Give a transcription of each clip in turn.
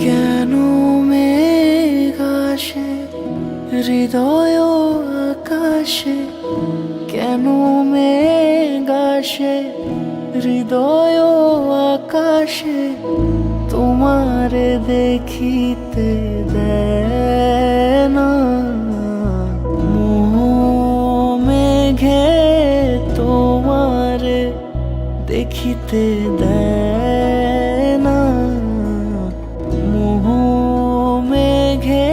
কেন মেঘ আসে হৃদয় আকাশে, কেন মেঘ আসে হৃদয় আকাশে, তোমারে দেখিতে দেয় না। মোহ মেঘে তোমারে দেখিতে দেয় না। মোহ মেঘে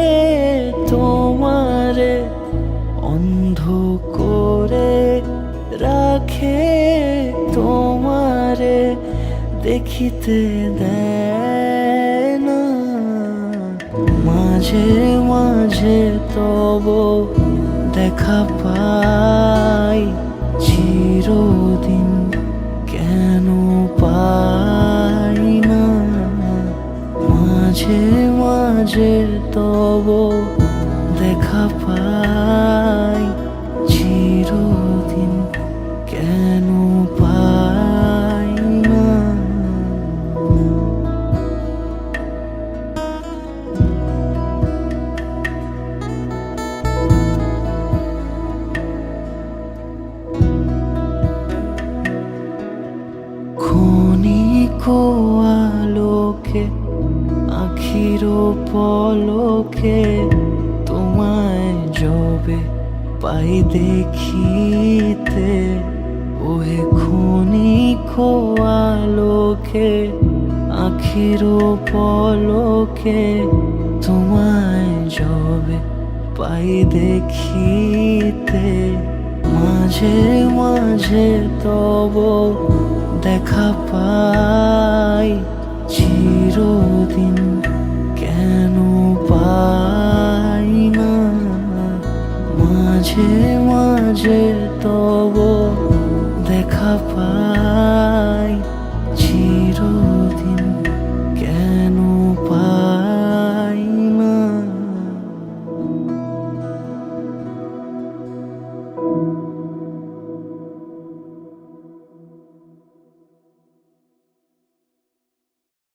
তোমারে অন্ধ করে রাখে, তোমারে দেখিতে দেয় না। মাঝে মাঝে তব দেখা পাই, চিরদিন কেন পাই না। মাঝে মাঝে তব দেখা পাই, চিরদিন কেন পাই না। ক্ষণিক আলোকে আখির পলকে, তোমায় যবে পাই দেখিতে। ওহে ক্ষণিক আলোকে আখির পলকে, তোমায় যবে পাই দেখিতে। মাঝে মাঝে তব দেখা পাই, চিরদিন